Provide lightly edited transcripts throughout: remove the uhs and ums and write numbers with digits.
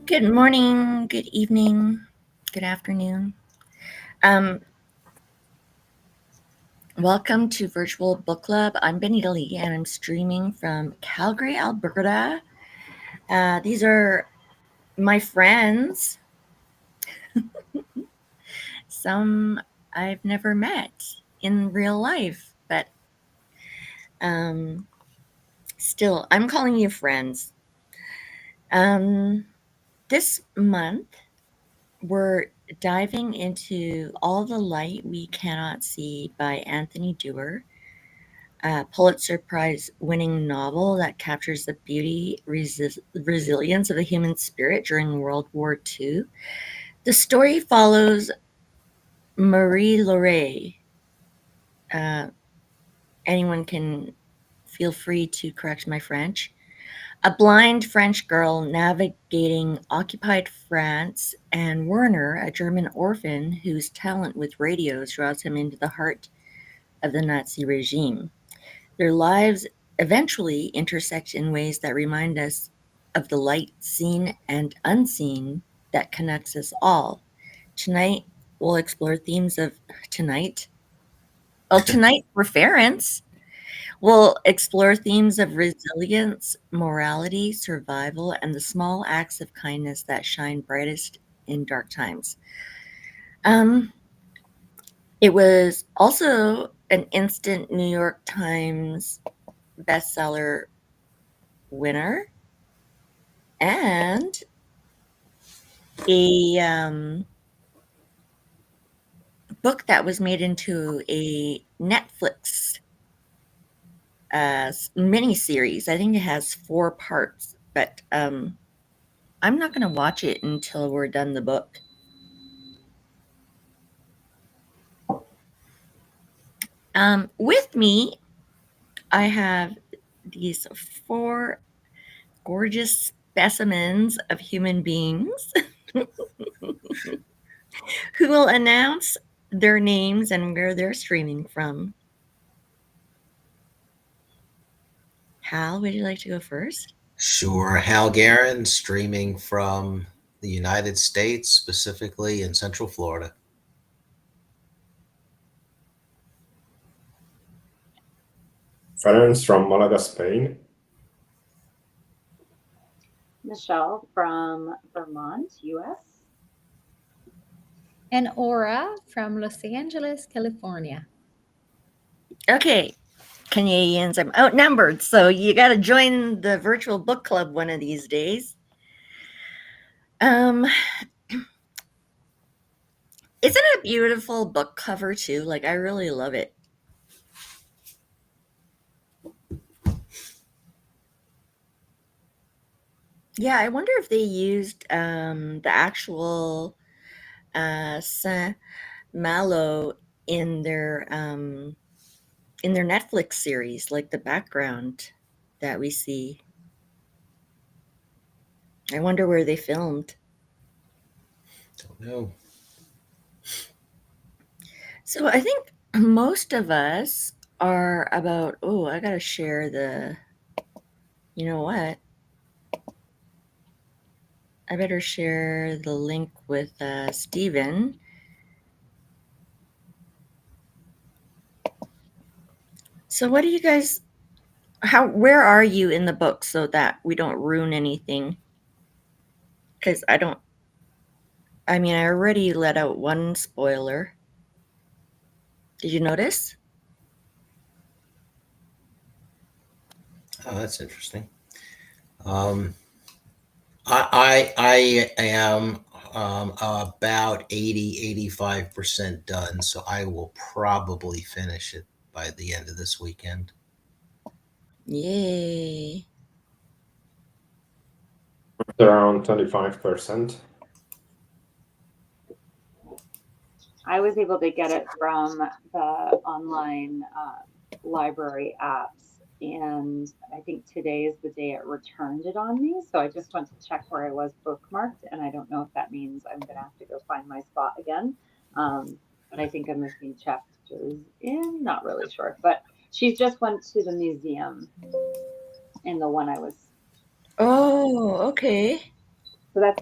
Good morning, good evening, good afternoon. Welcome to Virtual Book Club. I'm Benita Lee, and I'm streaming from Calgary, Alberta. These are my friends. Some I've never met in real life, but still, I'm calling you friends. This month, we're diving into All the Light We Cannot See by Anthony Doerr, a Pulitzer Prize winning novel that captures the beauty, resilience of the human spirit during World War II. The story follows Marie-Laure. Anyone can feel free to correct my French. A blind French girl navigating occupied France, and Werner, a German orphan whose talent with radios draws him into the heart of the Nazi regime. Their lives eventually intersect in ways that remind us of the light seen and unseen that connects us all. Tonight, we'll explore themes of tonight. Well, tonight, reference. We'll explore themes of resilience, morality, survival, and the small acts of kindness that shine brightest in dark times. It was also an instant New York Times bestseller winner and a book that was made into a Netflix miniseries. I think it has 4 parts, but I'm not going to watch it until we're done the book. With me, I have these 4 gorgeous specimens of human beings who will announce their names and where they're streaming from. Hal, would you like to go first? Sure. Hal Garin, streaming from the United States, specifically in Central Florida. Ferenc from Malaga, Spain. Michelle from Vermont, US. And Aura from Los Angeles, California. Okay, Canadians, I'm outnumbered, so you got to join the virtual book club one of these days. Isn't it a beautiful book cover too? Like, I really love it. Yeah, I wonder if they used the actual Saint Malo in their Netflix series, like the background that we see. I wonder where they filmed. Don't know. So I think most of us are about, oh, I got to share the, you know what? I better share the link with Stephen. So what do you guys, where are you in the book so that we don't ruin anything? Because I already let out one spoiler. Did you notice? Oh, that's interesting. I am About 85% done. So I will probably finish it by the end of this weekend. Yay. Around 25%. I was able to get it from the online library apps, and I think today is the day it returned it on me. So I just went to check where I was bookmarked, and I don't know if that means I'm going to have to go find my spot again. But I think I'm missing chapters in, not really sure. But she just went to the museum in the one I was. Oh, okay. So that's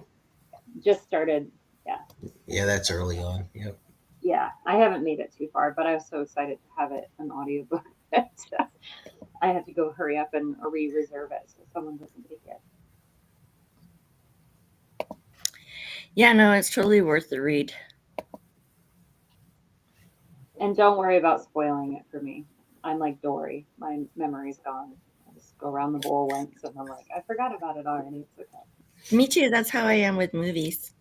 just started. Yeah. Yeah, that's early on. Yep. Yeah, I haven't made it too far, but I was so excited to have it an audiobook that I had to go hurry up and re-reserve it so someone doesn't take it. Yeah, no, it's totally worth the read. And don't worry about spoiling it for me. I'm like Dory. My memory's gone. I just go around the bowl once and I'm like, I forgot about it already. It's okay. Me too. That's how I am with movies.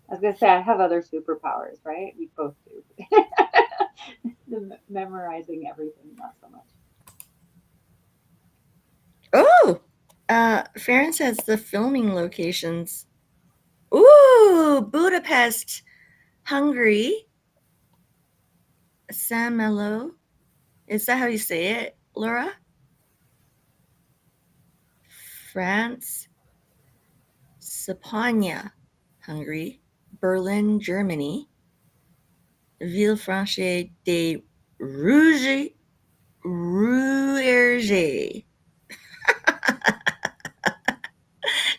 I was gonna say I have other superpowers, right? We both do. The memorizing everything, not so much. Oh, Farron says the filming locations. Ooh, Budapest, Hungary, San Malo. Is that how you say it, Laura? France, Sapania, Hungary, Berlin, Germany, Villefranche de Rouge, Rouergue.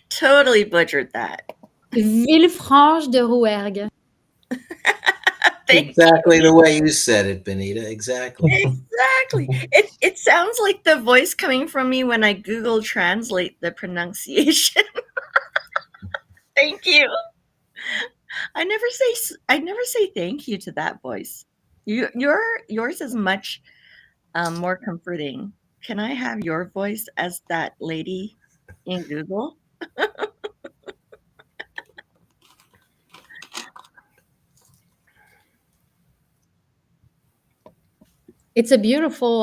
Totally butchered that. Villefranche de Rouergue. Exactly the way you said it, Benita. Exactly. Exactly. It sounds like the voice coming from me when I Google translate the pronunciation. Thank you. I never say thank you to that voice. Yours is much more comforting. Can I have your voice as that lady in Google? It's a beautiful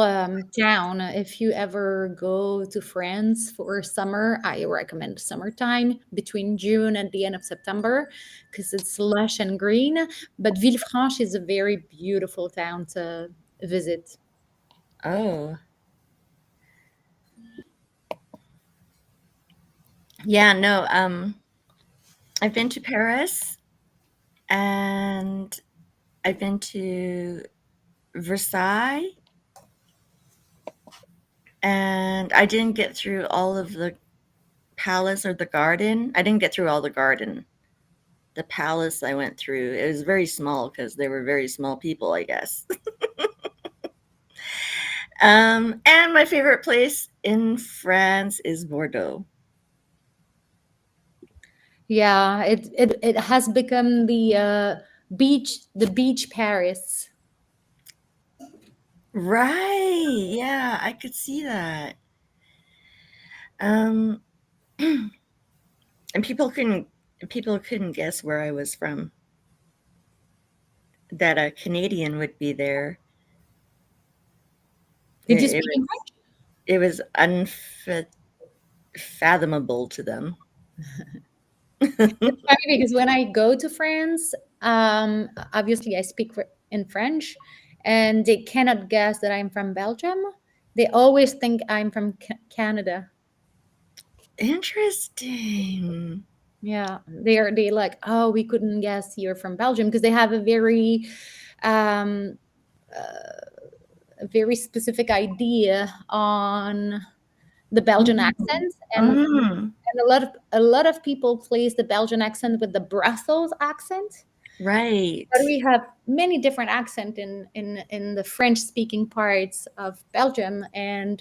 town. If you ever go to France for summer, I recommend summertime between June and the end of September because it's lush and green. But Villefranche is a very beautiful town to visit. Oh. Yeah, no, I've been to Paris and I've been to Versailles, and I didn't get through all of the palace or the garden. I didn't get through all the garden. The palace I went through, it was very small because they were very small people, I guess. And my favorite place in France is Bordeaux. Yeah, it has become the beach Paris. Right. Yeah, I could see that. Um, and people couldn't guess where I was from. That a Canadian would be there. Did you It, it speak in was French? it was unfathomable to them. It's funny because when I go to France, obviously I speak in French, and they cannot guess that I'm from Belgium. They always think I'm from Canada. Interesting. Yeah, they like, oh, we couldn't guess you're from Belgium because they have um, a very specific idea on the Belgian accent, and Mm, a lot of people place the Belgian accent with the Brussels accent. right. But we have many different accents in the French speaking parts of Belgium, and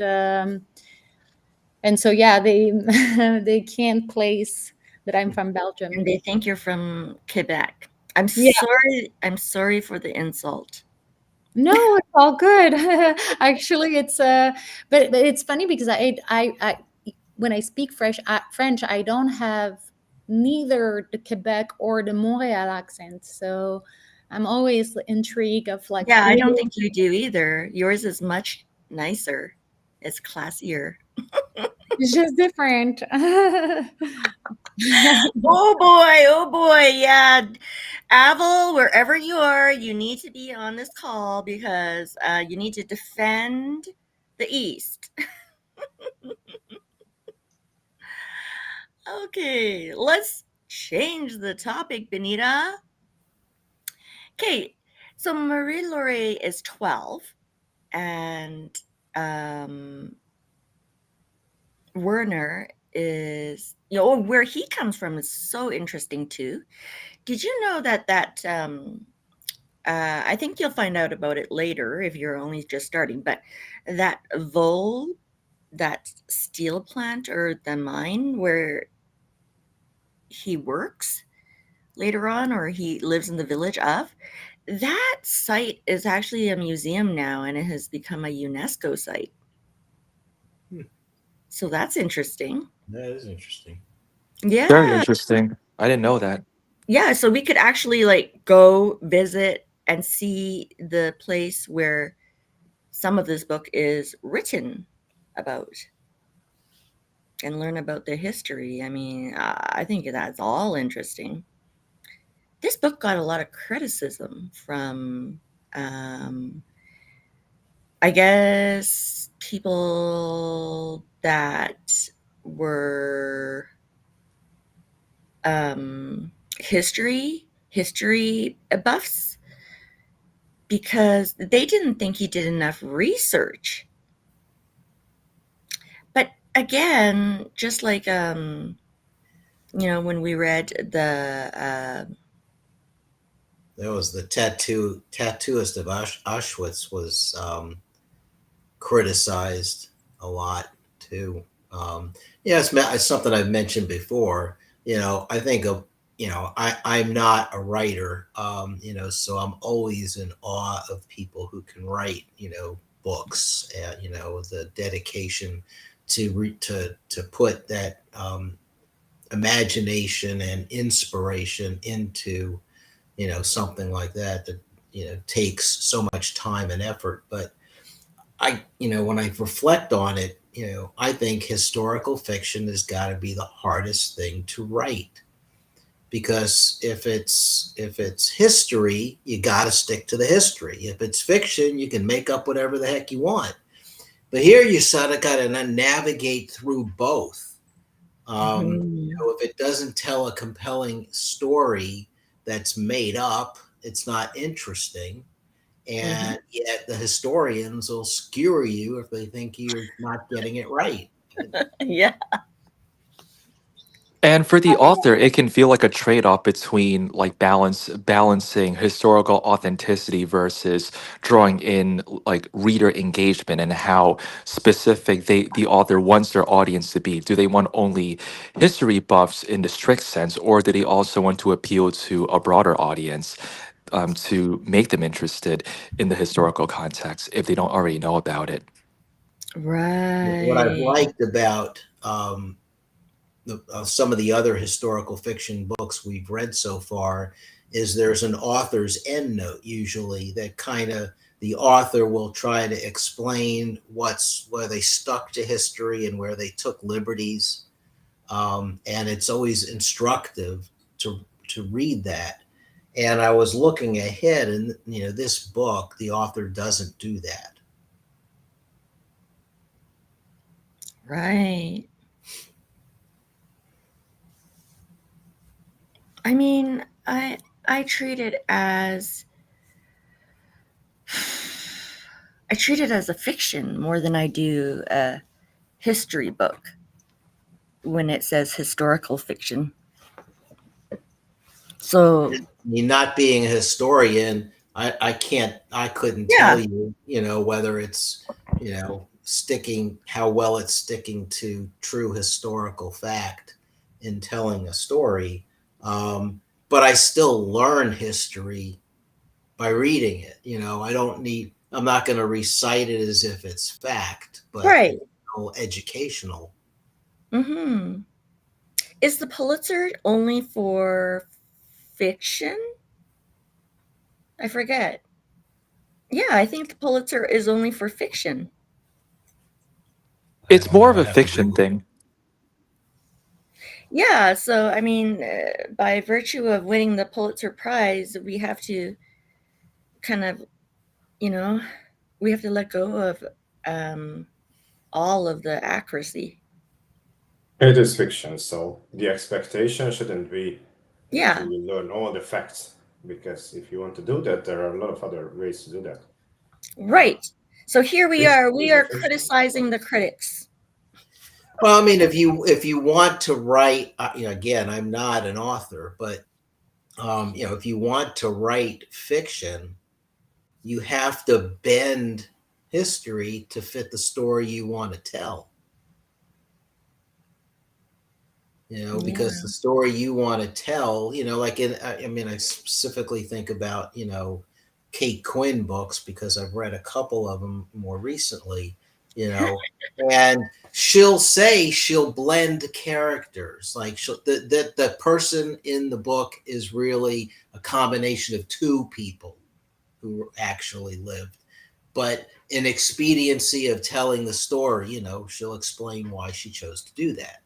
so yeah, they they can't place that I'm from Belgium. And they think you're from Quebec. I'm Yeah, sorry. I'm sorry for the insult. no, it's all good. Actually, it's but it's funny because I when I speak French, I don't have neither the Quebec or the Montreal accent. So I'm always intrigued of like, Yeah, I don't think you do either. Yours is much nicer. It's classier. it's just different. Oh boy, yeah. Avril, wherever you are, you need to be on this call because you need to defend the East. Okay, let's change the topic, Benita. Okay, so Marie Laure is 12, and Werner is, where he comes from is so interesting too. Did you know I think you'll find out about it later if you're only just starting, but that Vole, that steel plant or the mine where he works later on, or he lives in the village of, that site is actually a museum now and it has become a UNESCO site. So that's interesting. That is interesting. Yeah. Very interesting. I didn't know that. Yeah, so we could actually like go visit and see the place where some of this book is written about and learn about the history. I mean, I think that's all interesting. This book got a lot of criticism from, I guess, people that were history buffs, because they didn't think he did enough research. But again, just like when we read That was the tattooist of Auschwitz was criticized a lot too. It's something I've mentioned before. I think of, I'm not a writer, so I'm always in awe of people who can write, books, and, the dedication to put that imagination and inspiration into, something like that takes so much time and effort. But when I reflect on it, I think historical fiction has got to be the hardest thing to write, because if it's history, you got to stick to the history. If it's fiction, you can make up whatever the heck you want. But here you sort of got to navigate through both. If it doesn't tell a compelling story that's made up, it's not interesting. And yet the historians will skewer you if they think you're not getting it right. yeah. And for the author, it can feel like a trade-off between like balancing historical authenticity versus drawing in like reader engagement, and how specific the author wants their audience to be. Do they want only history buffs in the strict sense, or do they also want to appeal to a broader audience, to make them interested in the historical context if they don't already know about it? What I've Right. liked about some of the other historical fiction books we've read so far is there's an author's endnote usually that kind of the author will try to explain where they stuck to history and where they took liberties, and it's always instructive to read that. And I was looking ahead, and this book, the author doesn't do that. Right. I mean, I treat it as a fiction more than I do a history book when it says historical fiction. So, I mean, not being a historian, I couldn't yeah. tell you, whether it's, how well it's sticking to true historical fact in telling a story. But I still learn history by reading it. I'm not going to recite it as if it's fact, but Right. it's educational. Mm-hmm. Is the Pulitzer only for fiction? I forget. Yeah, I think the Pulitzer is only for fiction. I It's don't more know. of I a have to fiction Google. thing. Yeah, so I mean, by virtue of winning the Pulitzer Prize, we have to kind of, you know, we have to let go of all of the accuracy. It is fiction, so the expectation shouldn't be that Yeah, you will learn all the facts, because if you want to do that, there are a lot of other ways to do that. right. So here we Fiction are. We is a are fiction. criticizing the critics. Well, I mean, if you want to write, again, I'm not an author, but if you want to write fiction, you have to bend history to fit the story you want to tell. Yeah. Because the story you want to tell, like I mean, I specifically think about, Kate Quinn books because I've read a couple of them more recently, and she'll blend characters. Like the person in the book is really a combination of two people who actually lived. But in expediency of telling the story, she'll explain why she chose to do that.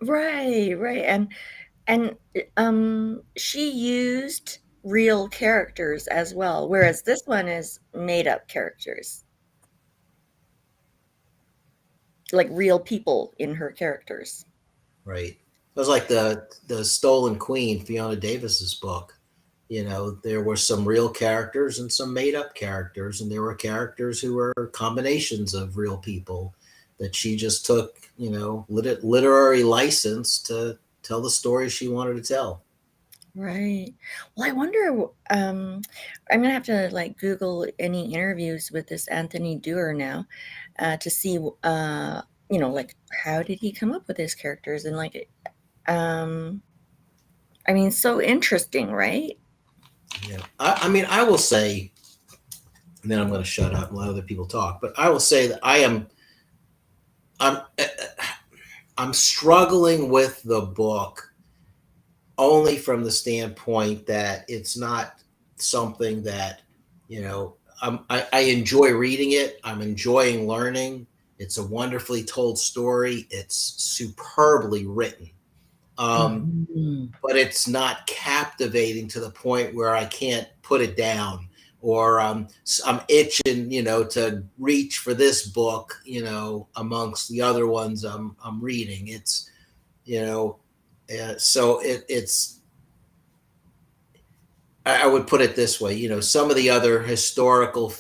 Right, right. And she used real characters as well, whereas this one is made up characters. Like real people in her characters. Right. It was like the Stolen Queen, Fiona Davis's book. There were some real characters and some made up characters, and there were characters who were combinations of real people that she just took, literary license to tell the story she wanted to tell. Right. Well, I wonder, I'm gonna have to like Google any interviews with this Anthony Doerr now, to see, like how did he come up with his characters and like, um, I mean, so interesting, right? Yeah. I mean, I will say, and then I'm going to shut up and let other people talk, but I will say that I'm, I'm struggling with the book only from the standpoint that it's not something that, I enjoy reading it. I'm enjoying learning. It's a wonderfully told story. It's superbly written. Mhm. But it's not captivating to the point where I can't put it down, or I'm itching, to reach for this book, amongst the other ones I'm reading. It's, so it's, I would put it this way, some of the other historical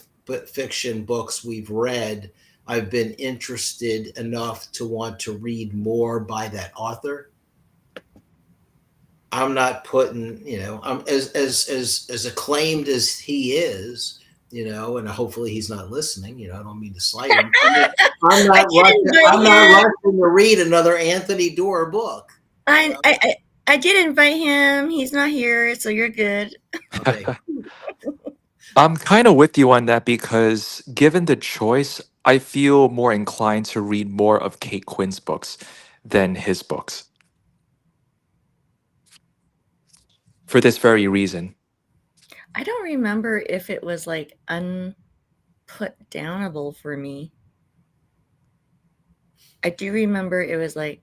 fiction books we've read, I've been interested enough to want to read more by that author. I'm not putting, I'm as acclaimed as he is, and hopefully he's not listening. I don't mean to slight him. I'm I not did rushing. invite I'm not him. rushing to read another Anthony Doerr book. I did invite him. He's not here, so you're good. Okay. I'm kind of with you on that because given the choice, I feel more inclined to read more of Kate Quinn's books than his books for this very reason. I don't remember if it was like unput downable for me. I do remember it was like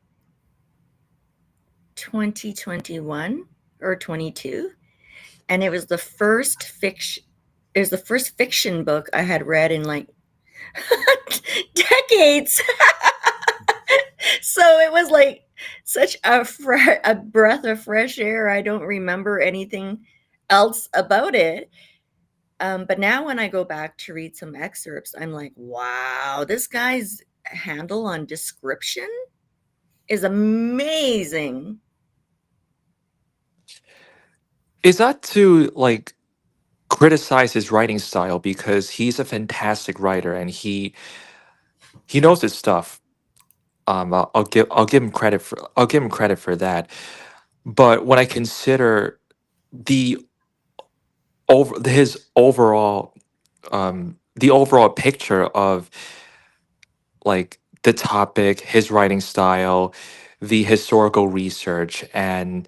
2021 or 22, and it was the first fiction. It was the first fiction book I had read in like decades. So it was like such a breath of fresh air. I don't remember anything else about it. But now when I go back to read some excerpts, I'm like, wow, this guy's handle on description is amazing. Is that to like criticize his writing style because he's a fantastic writer and he knows his stuff. I'll give him credit for that. But when I consider the the overall picture of like the topic, his writing style, the historical research and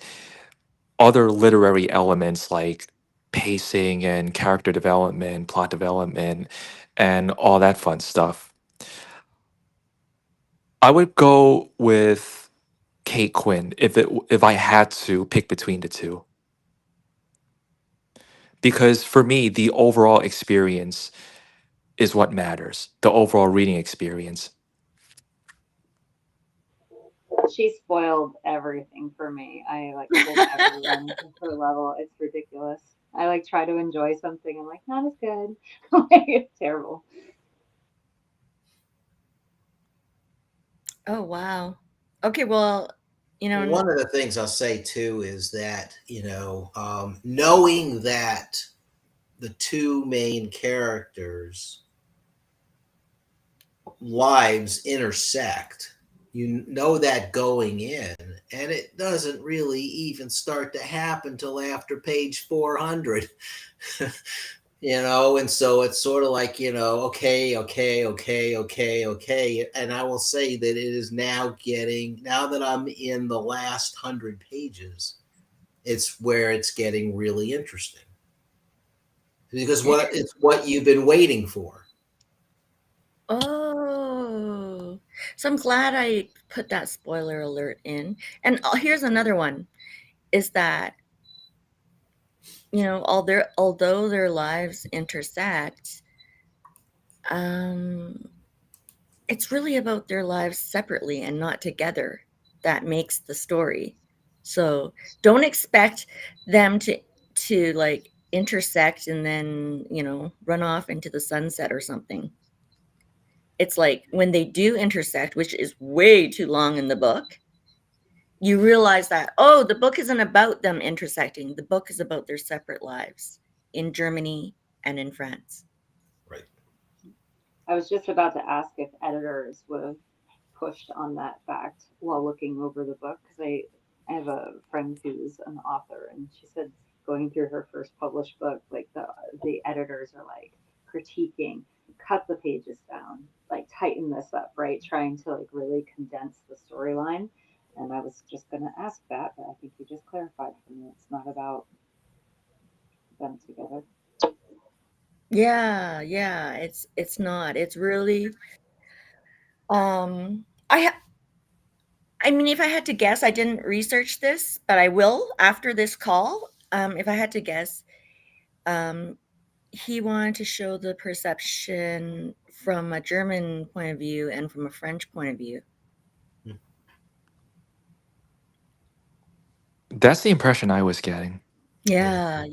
other literary elements like pacing and character development, plot development, and all that fun stuff. I would go with Kate Quinn if I had to pick between the two. Because for me, the overall experience is what matters. The overall reading experience. She spoiled everything for me. I like pulled everyone to her level. It's ridiculous. I like try to enjoy something. I'm like, not as good. Like, it's terrible. Oh, wow. Okay, well, One of the things I'll say too is that, knowing that the two main characters' lives intersect, you know that going in, and it doesn't really even start to happen till after page 400. And so it's sort of like, okay, and I will say that it is now that I'm in the last 100 pages, it's where it's getting really interesting, because it's what you've been waiting for. Oh, so I'm glad I put that spoiler alert in. And here's another one, is that, although their lives intersect, it's really about their lives separately and not together that makes the story. So don't expect them to like intersect and then, run off into the sunset or something. It's like when they do intersect, which is way too long in the book, you realize that, oh, the book isn't about them intersecting. The book is about their separate lives in Germany and in France. Right. I was just about to ask if editors would have pushed on that fact while looking over the book, because I have a friend who's an author, and she said going through her first published book, like the editors are like critiquing, cut the pages down, like tighten this up, right? Trying to like really condense the storyline. And I was just going to ask that, but I think you just clarified for me. It's not about them together. Yeah, it's not. It's really I mean, if I had to guess, I didn't research this, but I will after this call. If I had to guess, um, he wanted to show the perception from a German point of view and from a French point of view. That's the impression I was getting. Yeah.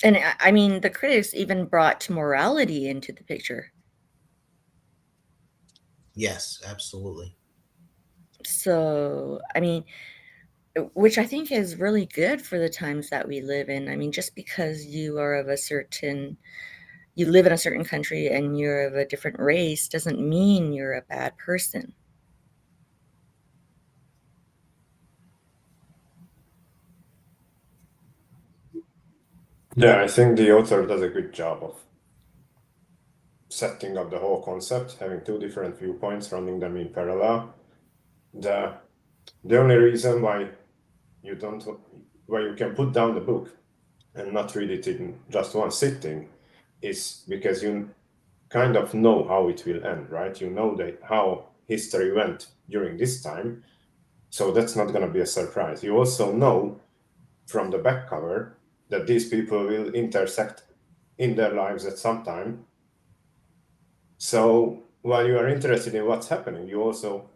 And I mean, the critics even brought morality into the picture. Yes, absolutely. So, I mean, which I think is really good for the times that we live in. I mean, just because you live in a certain country and you're of a different race doesn't mean you're a bad person. Yeah, I think the author does a good job of setting up the whole concept, having two different viewpoints, running them in parallel. The only reason why you can put down the book and not read it in just one sitting is because you kind of know how it will end, right? You know how history went during this time, so that's not going to be a surprise. You also know from the back cover that these people will intersect in their lives at some time. So while you are interested in what's happening, you also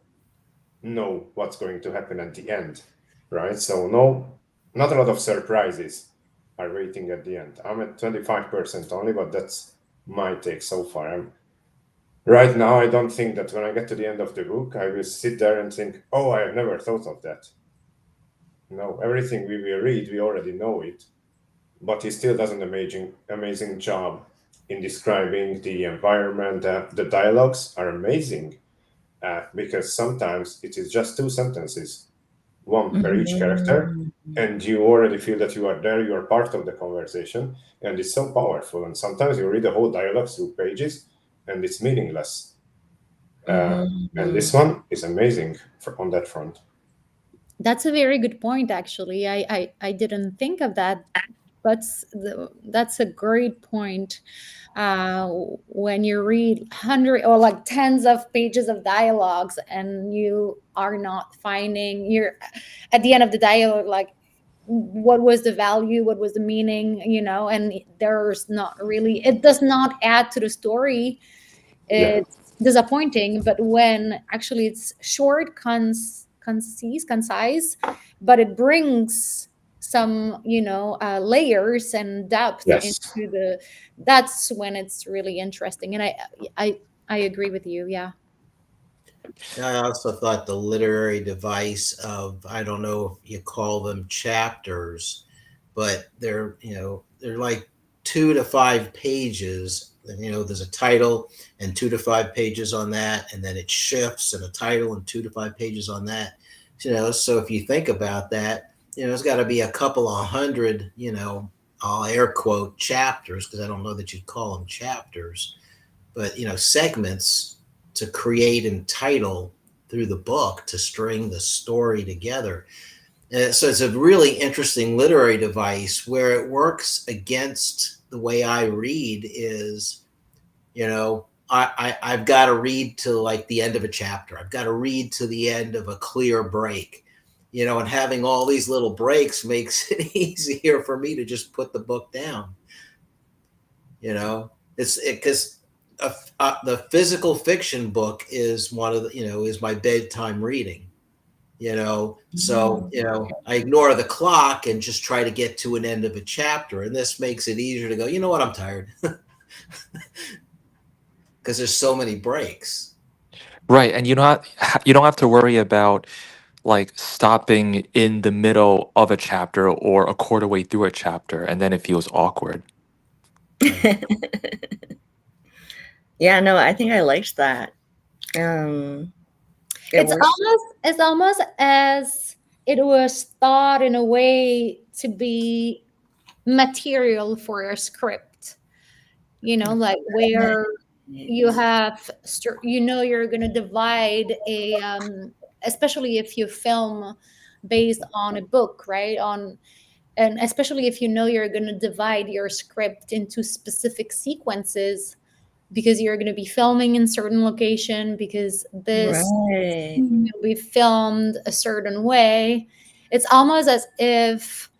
know what's going to happen at the end, right? So not a lot of surprises are waiting at the end. I'm at 25% only, but that's my take so far. Right now, I don't think that when I get to the end of the book, I will sit there and think, oh, I have never thought of that. No, everything we will read, we already know it, but he still does an amazing job in describing the environment. The dialogues are amazing because sometimes it is just two sentences, one per each character, and you already feel that you are there, you are part of the conversation, and it's so powerful. And sometimes you read the whole dialogue through pages, and it's meaningless. And this Mhm. one is amazing on that front. That's a very good point, actually. I didn't think of that. That's a great point. When you read hundred or like tens of pages of dialogues and you are not finding, you're at the end of the dialogue, like, what was the value, what was the meaning, and there's not really, it does not add to the story. Yeah. It's disappointing. But when actually it's short, concise, but it brings some, layers and depth Yes. into the, that's when it's really interesting. And I agree with you. Yeah. I also thought the literary device of, I don't know if you call them chapters, but they're like 2 to 5 pages. There's a title and 2 to 5 pages on that, and then it shifts and a title and 2 to 5 pages on that. So if you think about that, it's got to be a couple of hundred, I'll air quote chapters, because I don't know that you'd call them chapters, but segments to create and title through the book to string the story together. And so it's a really interesting literary device. Where it works against the way I read is, I've got to read to like the end of a chapter. I've got to read to the end of a clear break, and having all these little breaks makes it easier for me to just put the book down. It's because the physical fiction book is one of the, is my bedtime reading. So I ignore the clock and just try to get to an end of a chapter, and this makes it easier to go, you know what, I'm tired, because there's so many breaks. Right, and you don't have to worry about like stopping in the middle of a chapter or a quarter way through a chapter, and then it feels awkward. Yeah, no, I think I liked that. It It's works. almost as it was thought in a way to be material for a script, like where you have you're going to divide a especially if you film based on a book, right, on, and especially if you're going to divide your script into specific sequences, because you're going to be filming in certain location, because this Right. will be filmed a certain way. It's almost as if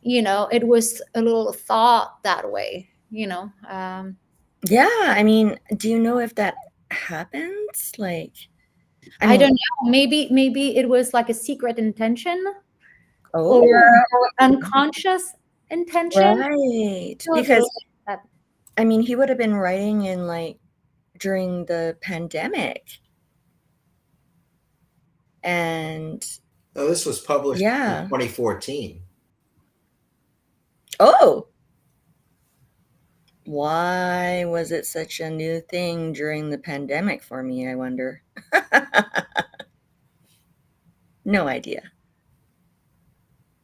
it was a little thought that way. Yeah, I mean, do you know if that happens? Like, I I mean, don't know. Maybe it was like a secret intention, or, oh, or unconscious intention. right. Feels a Because little like that. I mean, he would have been writing in like during the pandemic. And Oh, this was published in yeah. 2014. Oh, why was it such a new thing during the pandemic for me, I wonder? No idea.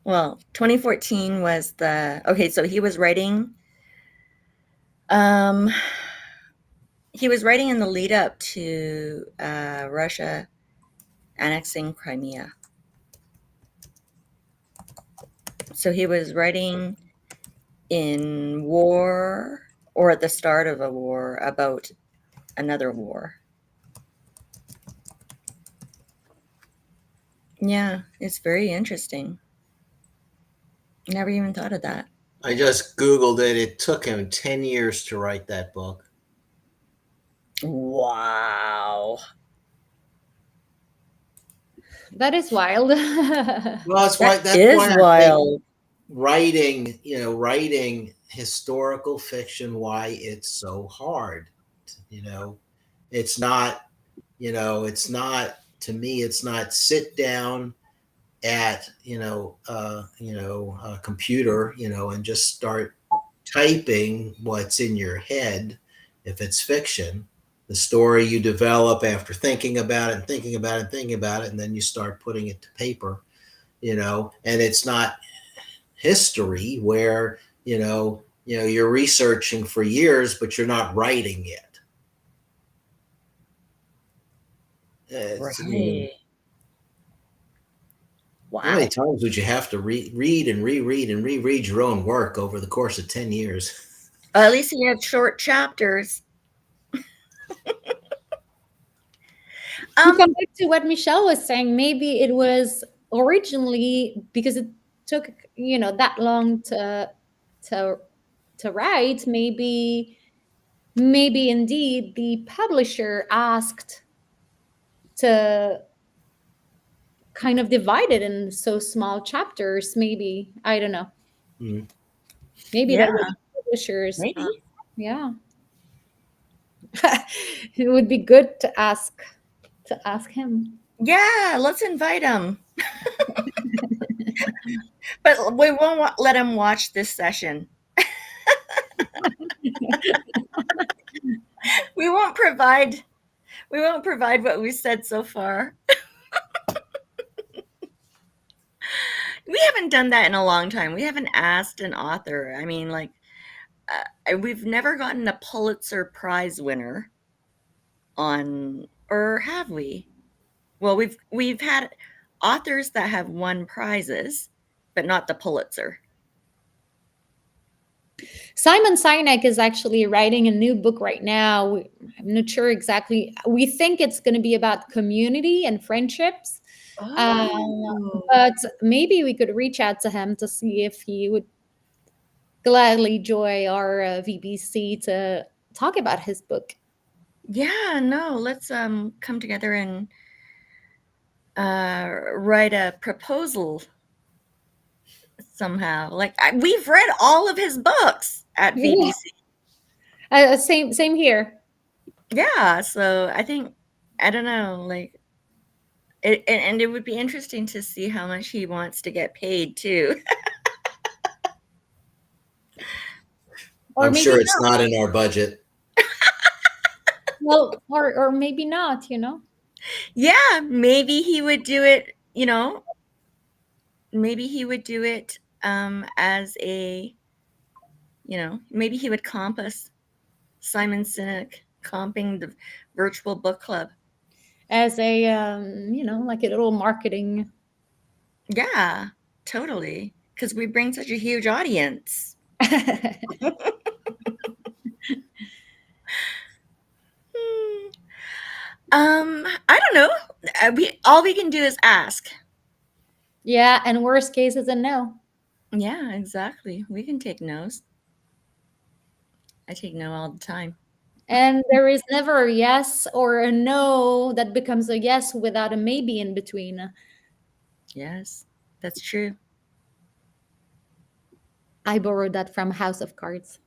Well, 2014 was so he was writing in the lead up to Russia annexing Crimea. So he was writing in war, or at the start of a war, about another war. Yeah, it's very interesting. Never even thought of that. I just Googled it. It took him 10 years to write that book. Wow. That is wild. Well, that's why That is I think wild. writing historical fiction, why it's so hard. It's not, to me, it's not sit down at, a computer, and just start typing what's in your head. If it's fiction, the story you develop after thinking about it and thinking about it and thinking about it, and then you start putting it to paper, and it's not history where, you're researching for years, but you're not writing it. I mean, Right. how many Wow. times would you have to read and reread and reread your own work over the course of 10 years? At least he had short chapters. To come back to what Michelle was saying, maybe it was originally because it took that long to write. Maybe indeed the publisher asked to kind of divide it in so small chapters. Maybe, I don't know. Mm. Maybe Yeah, that was the publishers. maybe. Yeah. It would be good to ask him. Yeah, let's invite him. But we won't let him watch this session. We won't provide what we said so far. We haven't done that in a long time. We haven't asked an author. I mean, like, we've never gotten a Pulitzer Prize winner on, or have we? Well, we've had authors that have won prizes, but not the Pulitzer. Simon Sinek is actually writing a new book right now. I'm not sure exactly. We think it's going to be about community and friendships. But maybe we could reach out to him to see if he would gladly join our VBC to talk about his book. Yeah, no, let's come together and write a proposal somehow. Like, we've read all of his books at VBC. Same here. Yeah, so I think, I don't know, like, and it would be interesting to see how much he wants to get paid too. I'm sure it's not in our budget. Well, or maybe not, Yeah, maybe he would do it, maybe he would do it as a, maybe he would comp us, Simon Sinek comping the virtual book club. As a, like a little marketing. Yeah, totally. Because we bring such a huge audience. I don't know. All we can do is ask. Yeah, and worst case is a no. Yeah, exactly. We can take no's. I take no all the time. And there is never a yes or a no that becomes a yes without a maybe in between. Yes, that's true. I borrowed that from House of Cards.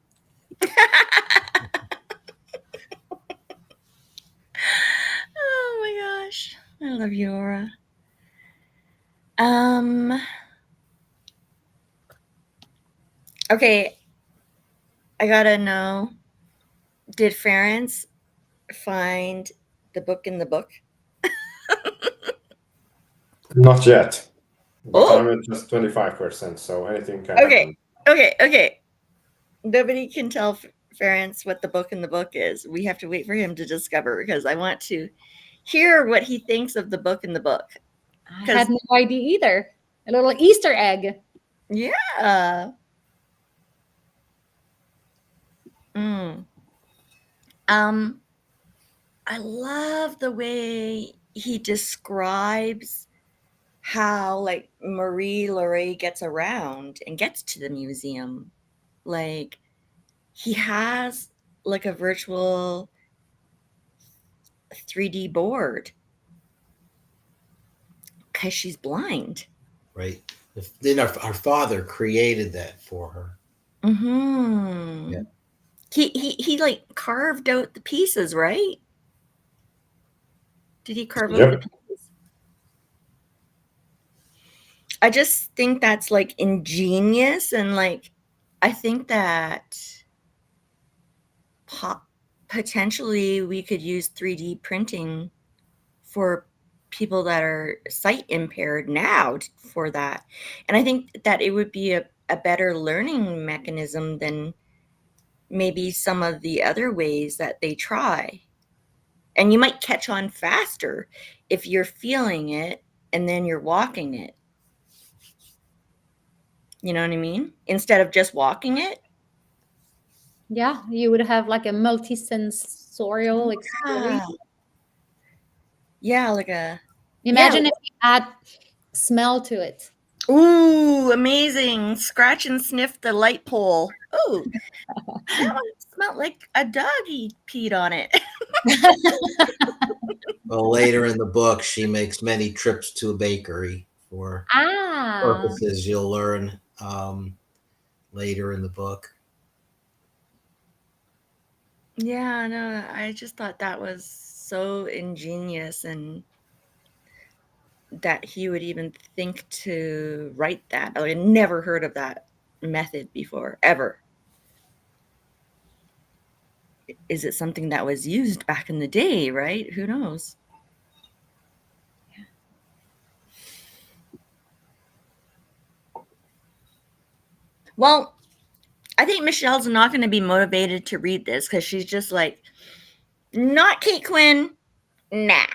Oh my gosh. I love you, Aura. Okay. I gotta know, did Ference find the book in the book? Not yet. But Oh. I'm at just 25%, so anything can happen. Okay. Nobody can tell Ference what the book in the book is. We have to wait for him to discover, because I want to hear what he thinks of the book in the book. I had no idea either. A little Easter egg. Yeah. I love the way he describes how, like, Marie Laurey gets around and gets to the museum. Like, he has like a virtual 3D board because she's blind. Right. Then our father created that for her. Mm-hmm. Yeah. He like carved out the pieces, right? Did he carve out Yep. the pieces? I just think that's like ingenious, and like I think that potentially we could use 3D printing for people that are sight impaired now for that. And I think that it would be a better learning mechanism than maybe some of the other ways that they try. And you might catch on faster if you're feeling it and then you're walking it. You know what I mean? Instead of just walking it. Yeah, you would have like a multi-sensorial Yeah. experience. Yeah, like a Imagine if you add smell to it. ooh, amazing. Scratch and sniff the light pole. Ooh, that one smelled like a doggy peed on it. Well, later in the book, she makes many trips to a bakery for purposes you'll learn later in the book. Yeah, no, I just thought that was so ingenious, and that he would even think to write that. I had never heard of that method before, ever. Is it something that was used back in the day, right? Who knows? Well, I think Michelle's not going to be motivated to read this because she's just like, not Kate Quinn. Nah.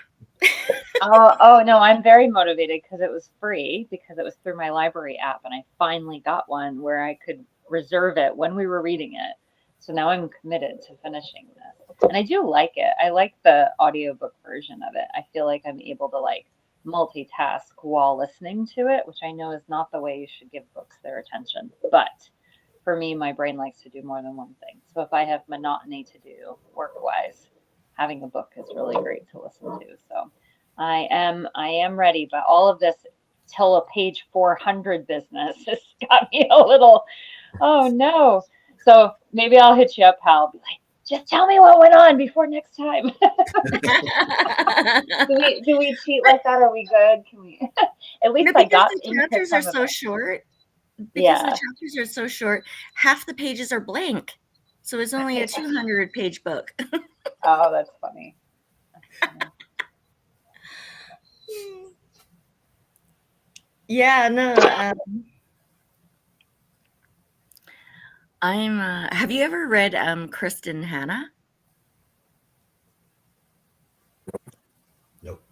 Oh no, I'm very motivated because it was free, because it was through my library app, and I finally got one where I could reserve it when we were reading it. So now I'm committed to finishing this. And I do like it. I like the audiobook version of it. I feel like I'm able to like multitask while listening to it, which I know is not the way you should give books their attention. But for me, my brain likes to do more than one thing. So if I have monotony to do work-wise, having a book is really great to listen to. So I am ready, but all of this till a page 400 business has got me a little, oh no. So maybe I'll hit you up, Hal. Be like, just tell me what went on before next time. do we cheat like that? Are we good? Can we? At least No, I got because the into chapters are some of so it. short. Because Yeah. the chapters are so short, half the pages are blank. So it's only a 200-page book. Oh, that's funny. That's funny. Yeah, no. Have you ever read Kristen Hanna? Nope.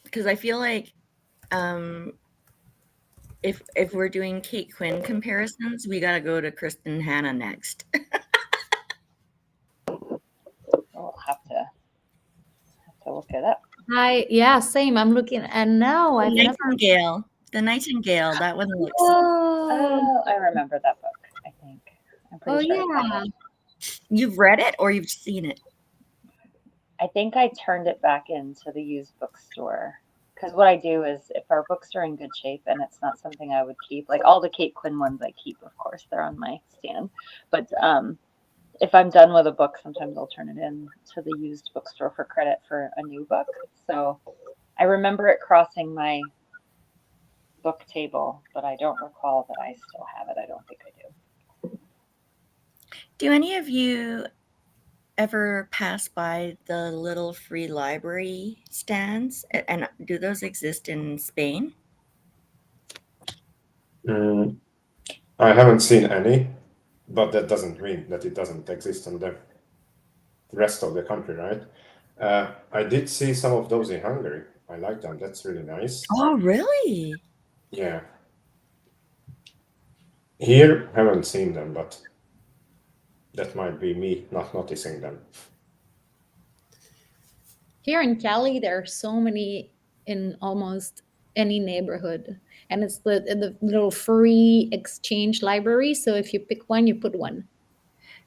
Because I feel like if we're doing Kate Quinn comparisons, we got to go to Kristen Hanna next. We'll have to look it up. Yeah, same. I'm looking, and no, I've never. Nightingale. The Nightingale. That one looks. Oh, I remember that book, I think. I'm pretty sure. Yeah. You've read it or you've seen it? I think I turned it back into the used bookstore. Because what I do is, if our books are in good shape and it's not something I would keep, like all the Kate Quinn ones I keep, of course, they're on my stand. But if I'm done with a book, sometimes I'll turn it in to the used bookstore for credit for a new book. So I remember it crossing my book table, but I don't recall that I still have it. I don't think I do. Do any of you ever pass by the little free library stands? And do those exist in Spain? I haven't seen any, but that doesn't mean that it doesn't exist in the rest of the country, right? I did see some of those in Hungary. I like them. That's really nice. Oh, really? Yeah. Here, haven't seen them, but that might be me not noticing them. Here in Cali, there are so many in almost any neighborhood, and it's the little free exchange library. So if you pick one, you put one.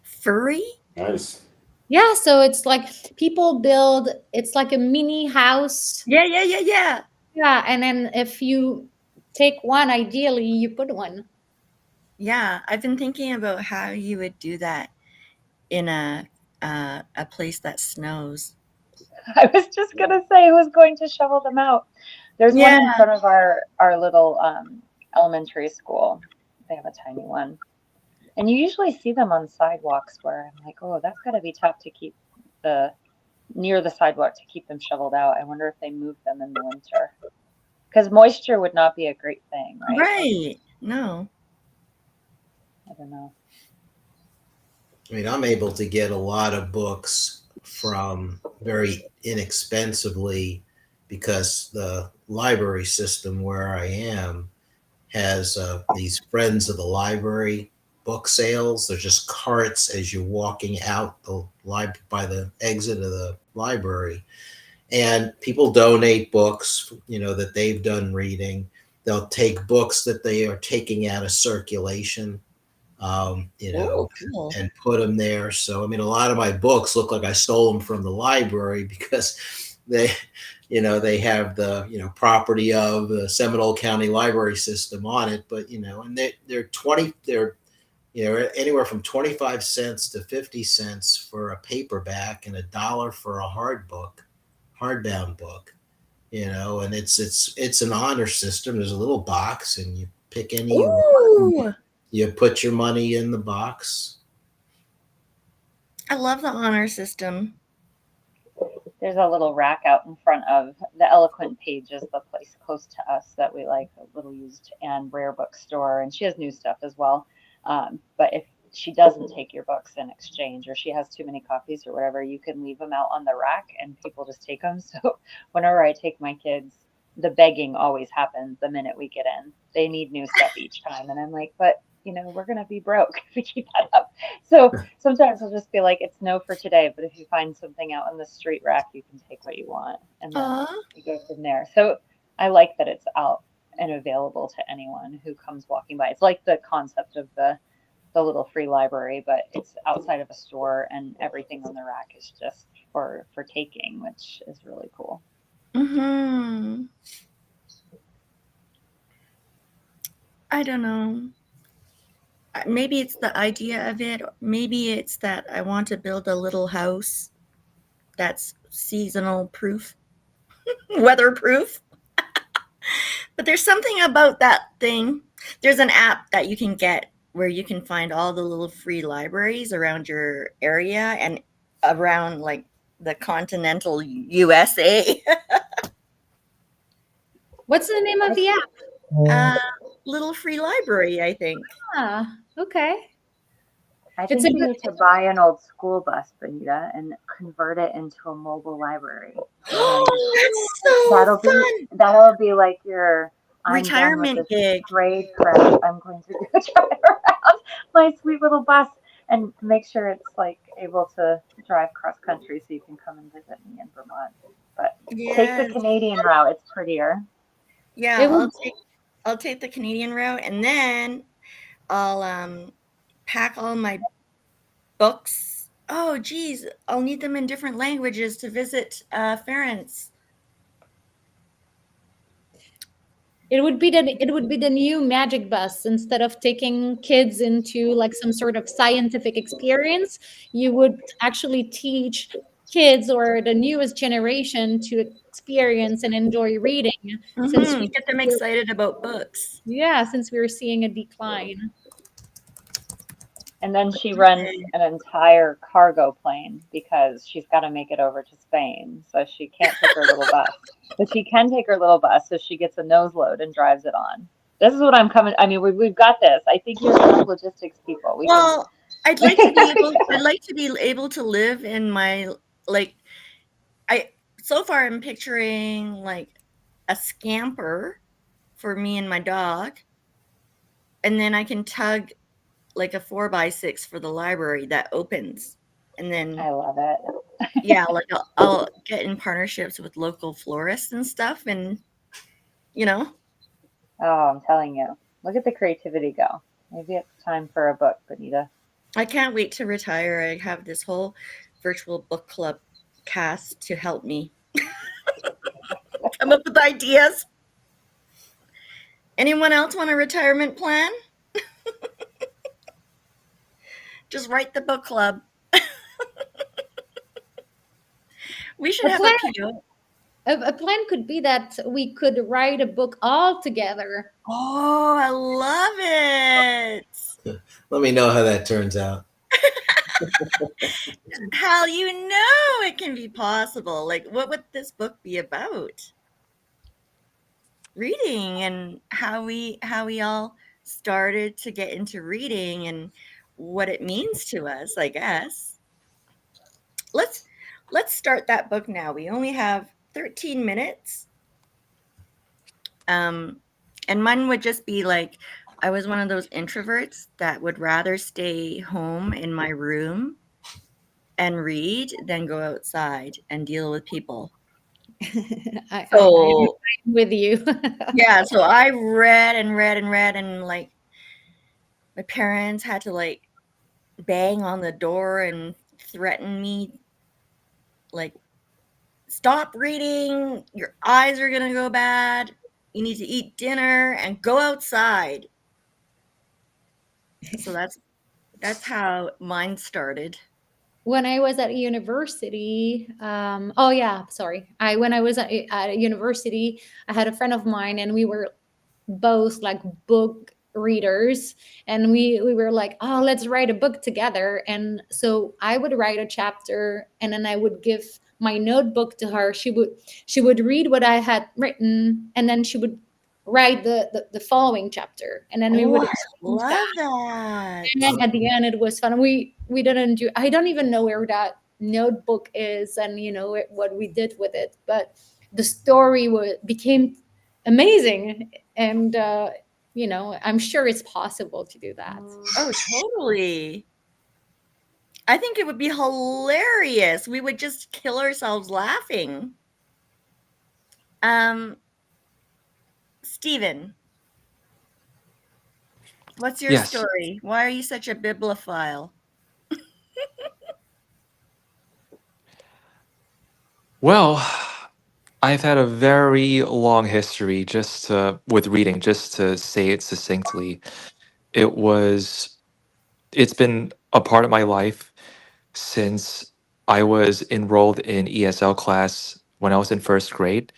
Furry? Nice. Yeah, so it's like people build. It's like a mini house. Yeah. Yeah, and then if you take one, ideally you put one. Yeah, I've been thinking about how you would do that in a place that snows. I was just gonna say, who's going to shovel them out? There's one in front of our little elementary school. They have a tiny one, and you usually see them on sidewalks. Where I'm like, oh, that's got to be tough to keep near the sidewalk to keep them shoveled out. I wonder if they move them in the winter, because moisture would not be a great thing, right? Right. No. I don't know. I mean, I'm able to get a lot of books from very inexpensively because the library system where I am has these friends of the library book sales. They're just carts as you're walking out by the exit of the library, and people donate books, that they've done reading. They'll take books that they are taking out of circulation, Oh, cool. and put them there. So, I mean, a lot of my books look like I stole them from the library because they, they have the, property of the Seminole County Library System on it. But, and they're anywhere from 25 cents to 50 cents for a paperback and $1 for a hardbound book, and it's an honor system. There's a little box and you pick any you want. Ooh, You put your money in the box. I love the honor system. There's a little rack out in front of the Eloquent Page, is the place close to us that we like, a little used and rare bookstore, and she has new stuff as well. But if she doesn't take your books in exchange, or she has too many copies or whatever, you can leave them out on the rack and people just take them. So whenever I take my kids, the begging always happens the minute we get in. They need new stuff each time, and I'm like, but we're going to be broke if we keep that up. So sometimes I'll just be like, it's no for today, but if you find something out on the street rack, you can take what you want. And then we go from there. So I like that it's out and available to anyone who comes walking by. It's like the concept of the little free library, but it's outside of a store and everything on the rack is just for taking, which is really cool. Mm-hmm. I don't know. Maybe it's the idea of it. Maybe it's that I want to build a little house that's seasonal proof, weatherproof. But there's something about that thing. There's an app that you can get where you can find all the little free libraries around your area and around like the continental USA. What's the name of the app? Little free library, I think. Ah, okay. I think you need to buy an old school bus, Benita, and convert it into a mobile library. That's so fun. That'll be like your retirement gig. Trade credit. I'm going to go drive around my sweet little bus and make sure it's like able to drive cross country so you can come and visit me in Vermont. But take the Canadian route; it's prettier. Yeah, I'll take the Canadian route, and then I'll pack all my books. Oh, geez, I'll need them in different languages to visit parents. It would be the new magic bus. Instead of taking kids into like some sort of scientific experience, you would actually teach kids or the newest generation to experience and enjoy reading. Since we get them excited about books. Yeah, since we were seeing a decline. And then she runs an entire cargo plane because she's got to make it over to Spain. So she can't take her little bus. But she can take her little bus, so she gets a nose load and drives it on. This is what I'm coming. I mean, we've got this. I think you're enough logistics people. I'd like to be able to live in my so far I'm picturing like a scamper for me and my dog, and then I can tug like a 4x6 for the library that opens, and then I love it. Yeah, like I'll get in partnerships with local florists and stuff, and Oh, I'm telling you, look at the creativity go. Maybe it's time for a book, Benita. I can't wait to retire. I have this whole virtual book club cast to help me come up with ideas. Anyone else want a retirement plan? Just write the book club. We should have a PO. A plan could be that we could write a book all together. Oh, I love it. Let me know how that turns out. Hal, it can be possible. Like, what would this book be about? Reading and how we all started to get into reading and what it means to us, I guess. Let's let's start that book now. We only have 13 minutes. Um, and mine would just be like, I was one of those introverts that would rather stay home in my room and read than go outside and deal with people. I'm So with you. yeah, so I read and read and read, and like my parents had to like bang on the door and threaten me, like, stop reading, your eyes are gonna go bad, you need to eat dinner and go outside. So that's how mine started. When I was at university, oh yeah, sorry. When I was at university, I had a friend of mine, and we were both like book readers, and we were like, oh, let's write a book together. And so I would write a chapter, and then I would give my notebook to her. She would read what I had written, and then she would write the following chapter, and then we Oh, would I exchange that. love that. And then at the end, it was fun. We didn't do. I don't even know where that notebook is, and what we did with it. But the story became amazing, and I'm sure it's possible to do that. Oh, totally. I think it would be hilarious. We would just kill ourselves laughing. Steven, what's your Yes. story? Why are you such a bibliophile? Well, I've had a very long history with reading, just to say it succinctly. It was, it's been a part of my life since I was enrolled in ESL class when I was in first grade.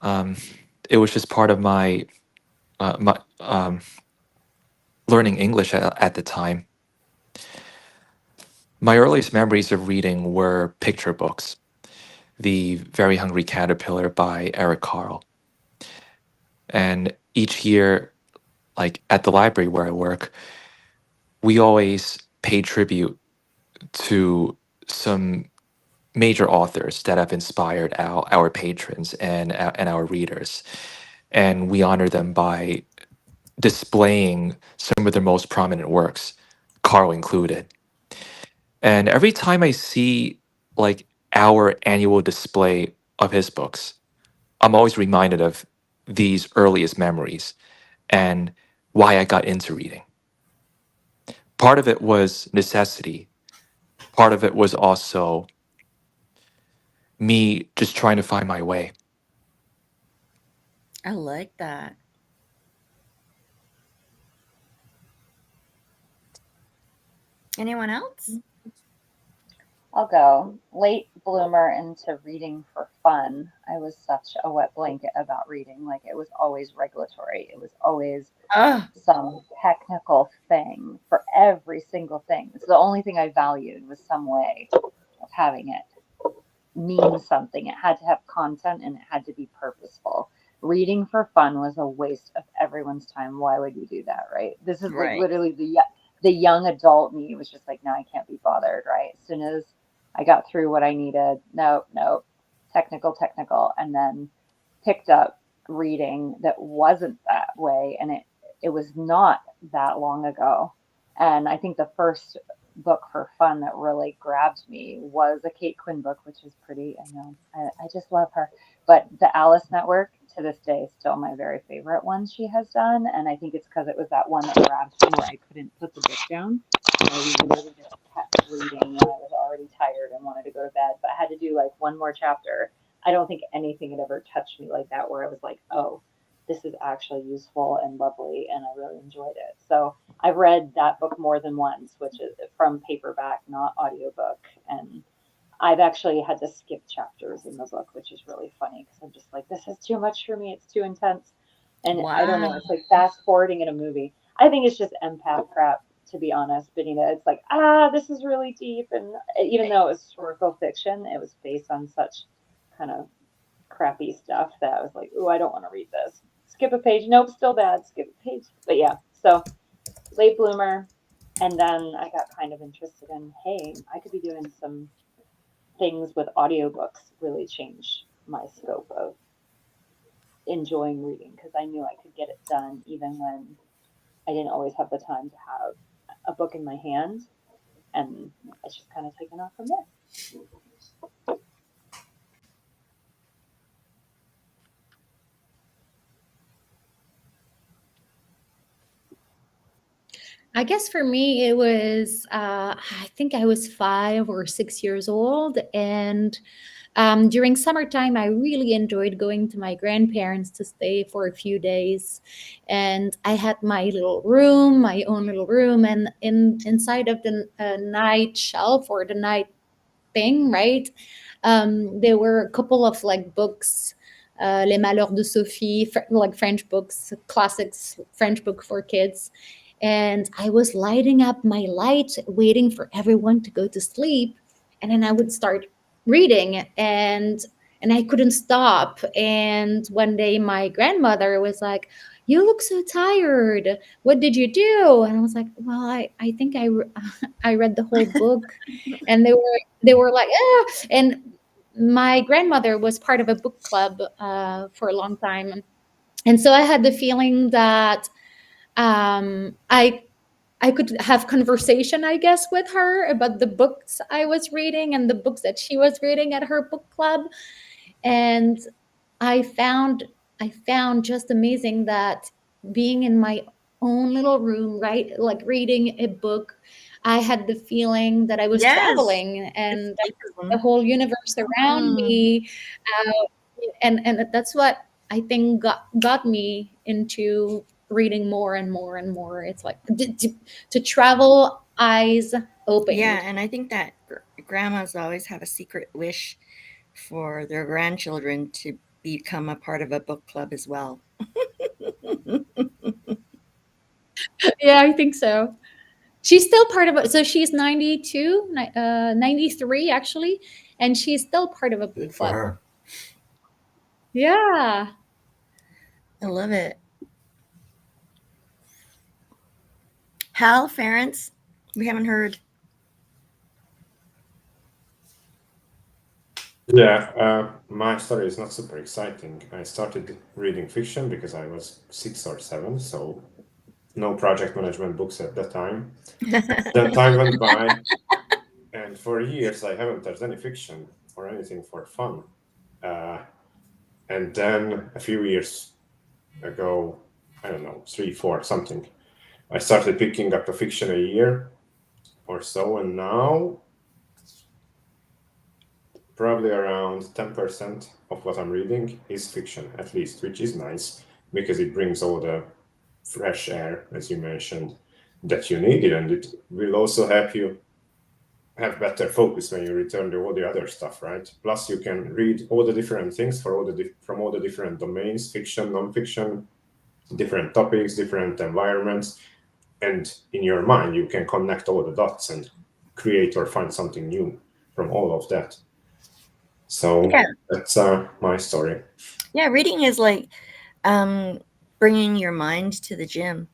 Um, it was just part of my learning English at the time. My earliest memories of reading were picture books. The Very Hungry Caterpillar by Eric Carle. And each year, like at the library where I work, we always pay tribute to some major authors that have inspired our patrons and our readers. And we honor them by displaying some of their most prominent works, Carl included. And every time I see like our annual display of his books, I'm always reminded of these earliest memories and why I got into reading. Part of it was necessity. Part of it was also me just trying to find my way. I like that. Anyone else? I'll go. Late bloomer into reading for fun. I was such a wet blanket about reading. Like it was always regulatory. It was always Oh, some technical thing for every single thing. It's the only thing I valued was some way of having it mean something. It had to have content and it had to be purposeful. Reading for fun was a waste of everyone's time. Why would you do that, right? This is like right. literally the young adult me was just like, no, I can't be bothered, right? As soon as I got through what I needed, nope, technical, and then picked up reading that wasn't that way, and it was not that long ago. And I think the first book for fun that really grabbed me was a Kate Quinn book, which is pretty, I know, I just love her. But the Alice Network to this day is still my very favorite one she has done. And I think it's because it was that one that grabbed me where I couldn't put the book down. I literally just kept reading and I was already tired and wanted to go to bed, but I had to do like one more chapter. I don't think anything had ever touched me like that, where I was like, oh, this is actually useful and lovely, and I really enjoyed it. So I've read that book more than once, which is from paperback, not audiobook. And I've actually had to skip chapters in the book, which is really funny because I'm just like, this is too much for me. It's too intense. And I don't know, Wow. it's like fast forwarding in a movie. I think it's just empath crap, to be honest, Benita. It's like, this is really deep. And even though it was historical fiction, it was based on such kind of crappy stuff that I was like, ooh, I don't want to read this. Skip a page. Nope, still bad. Skip a page. But yeah, so late bloomer. And then I got kind of interested in, hey, I could be doing some things with audiobooks, really change my scope of enjoying reading because I knew I could get it done even when I didn't always have the time to have a book in my hand. And it's just kind of taken off from there. I guess for me, it was, I think I was 5 or 6 years old. And during summertime, I really enjoyed going to my grandparents to stay for a few days. And I had my little room, my own little room. And inside of the night shelf or the night thing, right? There were a couple of like books, Les Malheurs de Sophie, like French books, classics, French book for kids. And I was lighting up my light, waiting for everyone to go to sleep. And then I would start reading, and I couldn't stop. And one day my grandmother was like, "You look so tired. What did you do?" And I was like, "Well, I think I read the whole book." And they were like, "Ah." And my grandmother was part of a book club for a long time. And so I had the feeling that I could have conversation, I guess, with her about the books I was reading and the books that she was reading at her book club. And I found I found just amazing that being in my own little room, right, like reading a book, I had the feeling that I was Yes, traveling it's and the escapism. whole universe around Mm. me. And that's what I think got me into reading more and more and more. It's like to travel, eyes Yeah, opened. and I think that grandmas always have a secret wish for their grandchildren to become a part of a book club as well. Yeah, I think so. She's still part of it. So she's 92, 93 actually, and she's still part of a book Good for club. her. Yeah. I love it. Hal Ference, we haven't heard. Yeah, my story is not super exciting. I started reading fiction because I was 6 or 7, so no project management books at that time. Then time went by, and for years I haven't touched any fiction or anything for fun. And then a few years ago, I don't know, 3, 4, something, I started picking up a fiction a year or so, and now probably around 10% of what I'm reading is fiction, at least, which is nice because it brings all the fresh air, as you mentioned, that you needed, and it will also help you have better focus when you return to all the other stuff, right? Plus, you can read all the different things for from all the different domains, fiction, non-fiction, different topics, different environments, and in your mind, you can connect all the dots and create or find something new from all of that. So Yeah, that's my story. yeah. Reading is like bringing your mind to the gym.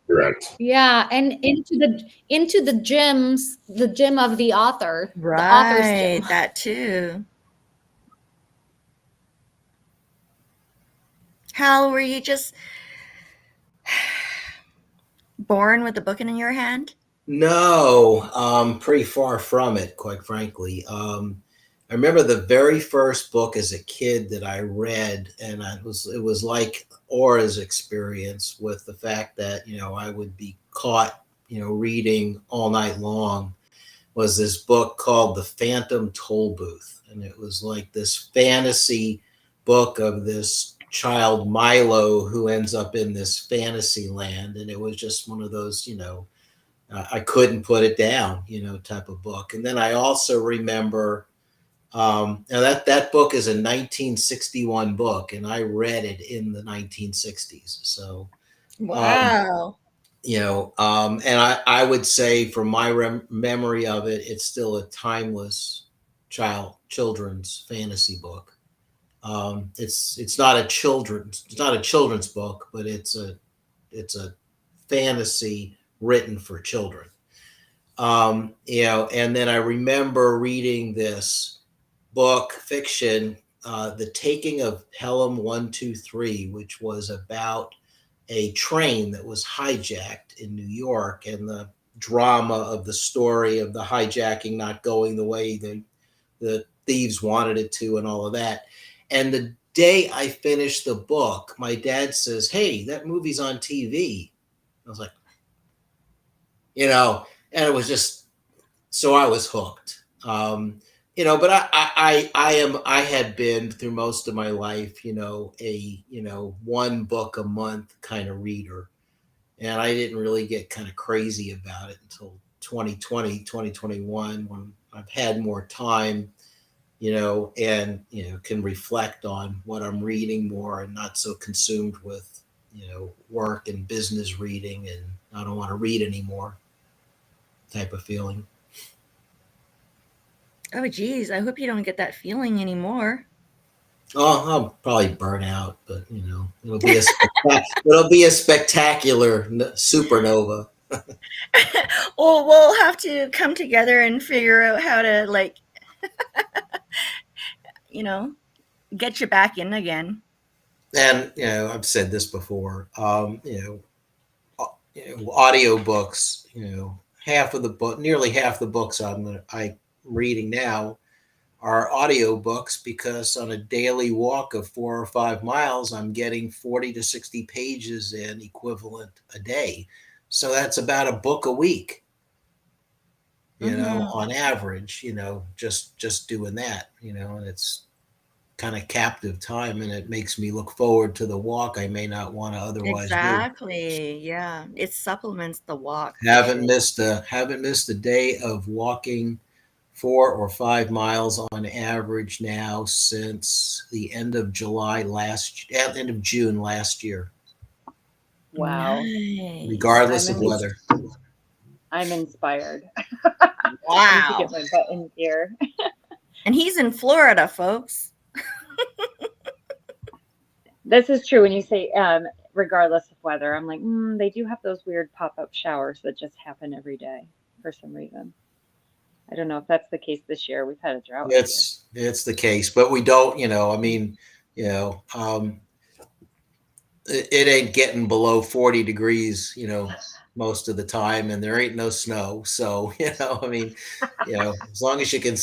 Right. Yeah, and into the gyms, the gym of the author's Right, gym. that too. Hal, were you just born with a book in your hand? No, pretty far from it, quite frankly. I remember the very first book as a kid that I read, and it was like Aura's experience with the fact that I would be caught reading all night long. Was this book called The Phantom Toll Booth, and it was like this fantasy book of this child Milo who ends up in this fantasy land, and it was just one of those I couldn't put it down, type of book. And then I also remember now that book is a 1961 book, and I read it in the 1960s. So, Wow. and I would say from my memory of it, it's still a timeless children's fantasy book. It's not a children's book, but it's a fantasy written for children. And then I remember reading this book fiction, The Taking of Pelham 123, which was about a train that was hijacked in New York, and the drama of the story of the hijacking not going the way the thieves wanted it to, and all of that. And the day I finished the book, my dad says, "Hey, that movie's on TV." I was like, and it was just, so I was hooked. But I had been through most of my life, a one book a month kind of reader, and I didn't really get kind of crazy about it until 2020, 2021, when I've had more time, and can reflect on what I'm reading more, and not so consumed with work and business reading, and I don't want to read anymore type of feeling. Oh, geez. I hope you don't get that feeling anymore. Oh, I'll probably burn out, but it'll be a spectacular supernova. Well, we'll have to come together and figure out how to get you back in again. And I've said this before. Audiobooks. Nearly half the books I'm reading now are audiobooks, because on a daily walk of 4 or 5 miles, I'm getting 40 to 60 pages in equivalent a day. So that's about a book a week, on average, just doing that, and it's kind of captive time, and it makes me look forward to the walk I may not want to otherwise do. Exactly. Yeah. It supplements the walk. Haven't missed a day of walking 4 or 5 miles on average now since the end of end of June last year, Wow. Nice. regardless of weather. I'm inspired. Wow. I need to get my butt in gear. And he's in Florida, folks. This is true when you say regardless of weather. I'm like, they do have those weird pop-up showers that just happen every day for some reason. I don't know if that's the case this year. We've had a drought. It's the case, but we don't. It ain't getting below 40 degrees, most of the time, and there ain't no snow. So, as long as you can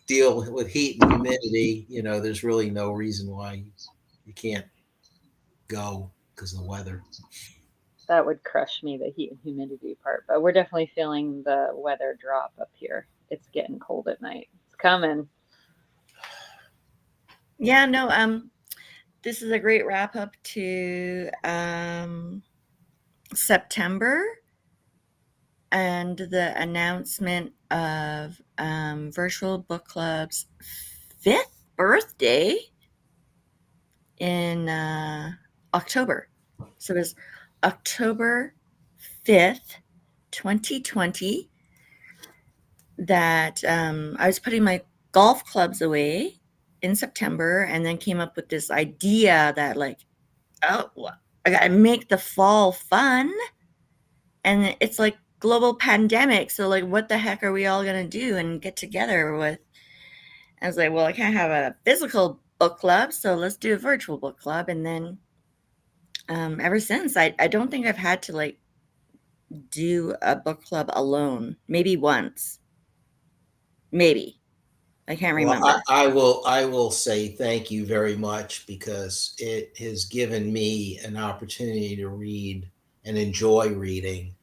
deal with heat and humidity, there's really no reason why you can't go because of the weather. That would crush me, the heat and humidity part, but we're definitely feeling the weather drop up here. It's getting cold at night. It's coming. Yeah, no, this is a great wrap up to September and the announcement of Virtual Book Club's 5th birthday in October. So it was October 5th, 2020, that I was putting my golf clubs away in September, and then came up with this idea that I gotta make the fall fun. And it's like global pandemic, so what the heck are we all gonna do and get together with? I was like, well, I can't have a physical book club, so let's do a virtual book club. And then ever since, I don't think I've had to do a book club alone. Maybe once. Maybe. I can't remember. Well, I will say thank you very much, because it has given me an opportunity to read and enjoy reading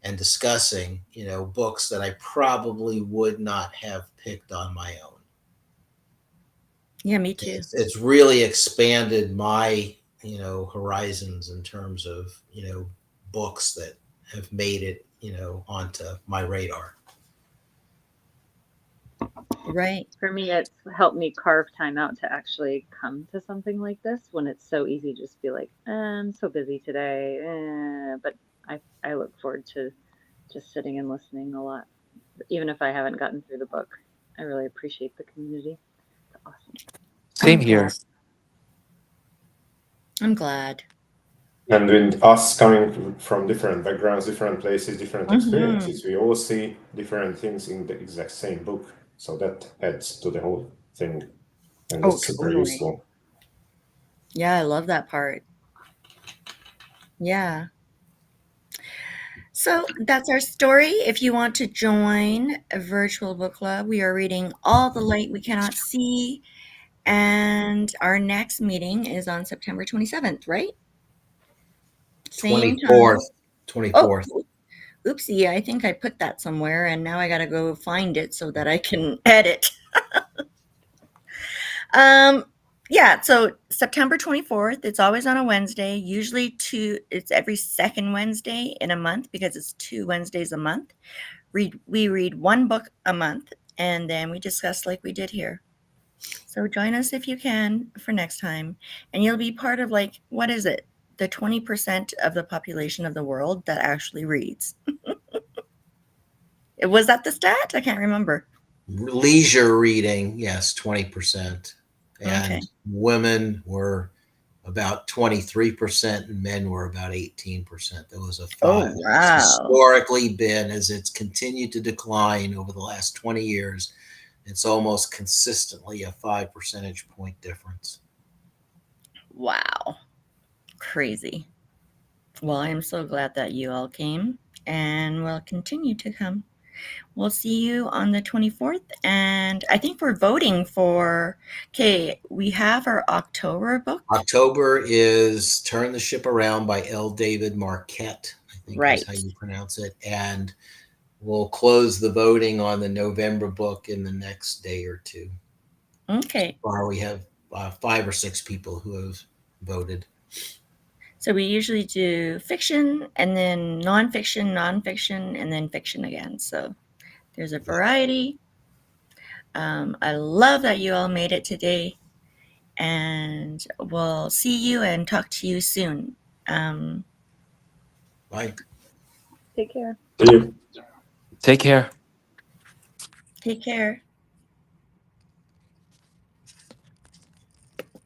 and discussing, books that I probably would not have picked on my own. Yeah, me too. It's really expanded my, horizons in terms of, books that have made it, onto my radar. Right. For me, it's helped me carve time out to actually come to something like this, when it's so easy to just be like, I'm so busy today. But I look forward to just sitting and listening a lot, even if I haven't gotten through the book. I really appreciate the community. It's awesome. Same here. I'm glad. And with us coming from different backgrounds, different places, different Mhm. experiences, we all see different things in the exact same book. So that adds to the whole thing. And Oh, that's super totally. useful. Yeah, I love that part. Yeah. So that's our story. If you want to join a virtual book club, we are reading All the Light We Cannot See. And our next meeting is on September 27th, right? Same time. 24th. Oh, 24th. oopsie, I think I put that somewhere and now I got to go find it so that I can edit. Yeah, so September 24th, it's always on a Wednesday, usually it's every second Wednesday in a month because it's 2 Wednesdays a month. We read one book a month and then we discuss like we did here. So join us if you can for next time and you'll be part of like, what is it? The 20% of the population of the world that actually reads. Was that the stat? I can't remember. Leisure reading, yes, 20%. And Okay. women were about 23% and men were about 18%. There was a Oh, It's wow. historically been, as it's continued to decline over the last 20 years, it's almost consistently a 5 percentage point difference. Wow. Crazy. Well, I am so glad that you all came and will continue to come. We'll see you on the 24th. And I think we're voting for, okay, we have our October book. October is Turn the Ship Around by L. David Marquette, I think Right. is how you pronounce it. And we'll close the voting on the November book in the next day or two. Okay. So far, we have 5 or 6 people who have voted. So we usually do fiction and then nonfiction, and then fiction again. So there's a variety. I love that you all made it today. And we'll see you and talk to you soon. Bye. Take care. See you. Take care. Take care.